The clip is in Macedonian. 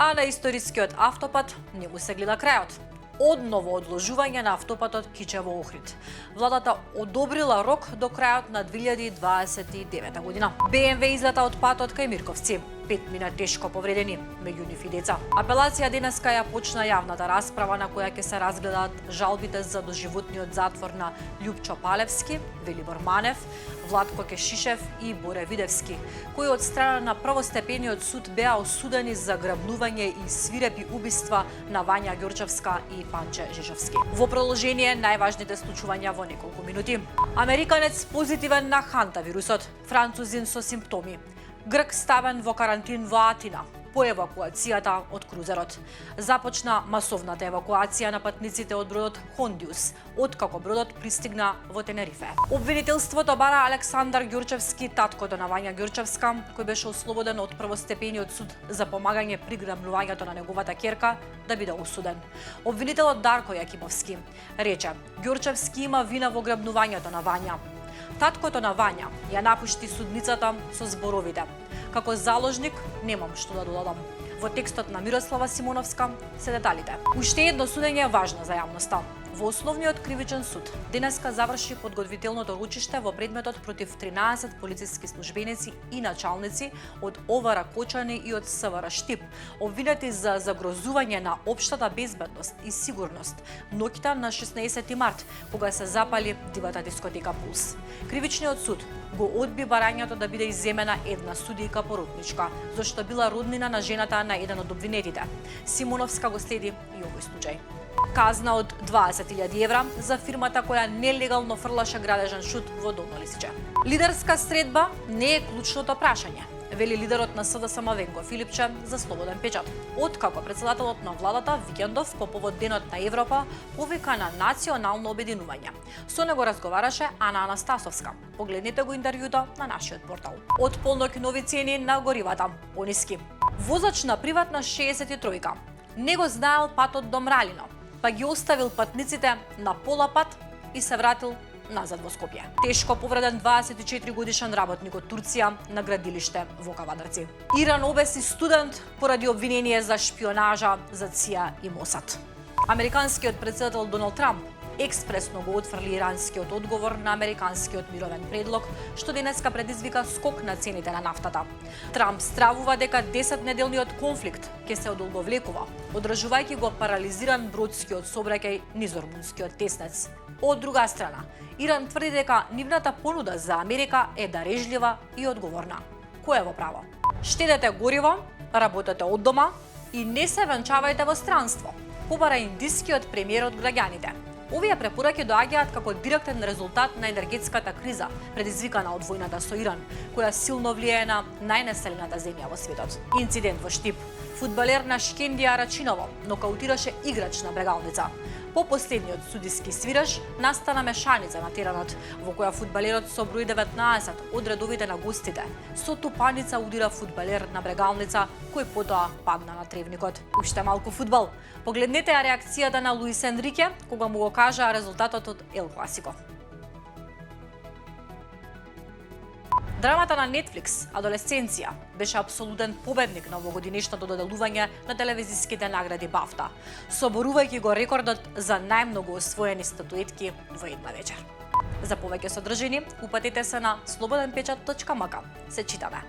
А на историскиот автопат не му се гледа крајот. Одново одложување на автопатот Кичево-Охрид. Владата одобрила рок до крајот на 2029 година. БМВ излета од патот кај Мирковци. 5 мина тешко повредени, меѓу нив и деца. Апелација денеска ја почна јавната расправа на која ќе се разгледаат жалбите за доживотниот затвор на Љупчо Палевски, Велибор Манев, Владко Кешишев и Боре Видевски, кои од страна на првостепениот суд беа осудени за грабнување и свирепи убиства на Вања Ѓорчевска и Панче Жежовски. Во продолжение најважните случувања во неколку минути. Американец позитивен на хантавирусот, французин со симптоми. Грк ставен во карантин во Атина по евакуацијата од крузерот. Започна масовната евакуација на патниците од бродот Хондиус, откако бродот пристигна во Тенерифе. Обвинителството бара Александар Ѓорчевски, таткото на Вања Ѓорчевска, кој беше ослободен од првостепениот суд за помагање при грабнувањето на неговата ќерка, да биде осуден. Обвинителот Дарко Јакимовски рече: Ѓорчевски има вина во грабнувањето на Вања. Таткото на Вања ја напушти судницата со зборовите: како заложник немам што да додадам. Во текстот на Мирослава Симоновска се деталите. Уште едно судење е важно за јавноста. Во Основниот кривичен суд денеска заврши подготвителното ручиште во предметот против 13 полициски службеници и началници од ОВР Кочани и од СВР Штип, обвинети за загрозување на општата безбедност и сигурност ноќта на 16 март, кога се запали дивата дискотека Пулс. Кривичниот суд го одби барањето да биде изземена една судијка поротничка, зашто била роднина на жената на еден од обвинетите. Симоновска го следи и овој случај. Казна од 20.000 евра за фирмата која нелегално фрлаше градежен шут во Долно Лисиче. Лидерска средба не е клучното прашање, вели лидерот на СДСМ Венко Филипче за Слободен печат. Откако председателот на владата Викендов по повод Денот на Европа повика на национално обединување. Со него разговараше Ана Анастасовска. Погледнете го интервјуто на нашиот портал. Од полноќ нови цени на горивата, пониски. Возач на приватна 63-ка не го знаел патот до Мралино, па ги оставил патниците на пола пат и се вратил назад во Скопје. Тешко повреден 24 годишен работник од Турција на градилиште во Кавадарци. Иран обеси студент поради обвинение за шпионажа за ЦИА и Мосад. Американскиот председател Доналд Трамп експресно го отфрли иранскиот одговор на американскиот мировен предлог, што денеска предизвика скок на цените на нафтата. Трамп стравува дека 10-неделниот конфликт ќе се одолговлекува, одржувајќи го парализиран бродскиот сообраќај низ Ормунскиот теснец. Од друга страна, Иран тврди дека нивната понуда за Америка е дарежлива и одговорна. Кој е во право? Штедете гориво, работете од дома и не се венчавајте во странство, побара индискиот премиер од граѓаните. Овие препораки доаѓаат како директен резултат на енергетската криза, предизвикана од војната со Иран, која силно влијае на најнаселената земја во светот. Инцидент во Штип. Фудбалер на Шкендија Рачиново нокаутираше играч на Брегалница. По последниот судиски свираж настана мешаница на теренот, во која фудбалерот со број 19 од редовите на гостите со тупаница удира фудбалер на Брегалница, кој потоа падна на тревникот. Уште малку фудбал. Погледнете реакцијата на Луис Енрике кога му го кажа резултатот од Ел Класико. Драмата на Netflix «Адолесценција» беше апсолутен победник на овогодинешното доделување на телевизиските награди BAFTA, соборувајќи го рекордот за најмногу освоени статуетки во една вечер. За повеќе содржини, упатете се на slobodnpečat.mk. Се читаме.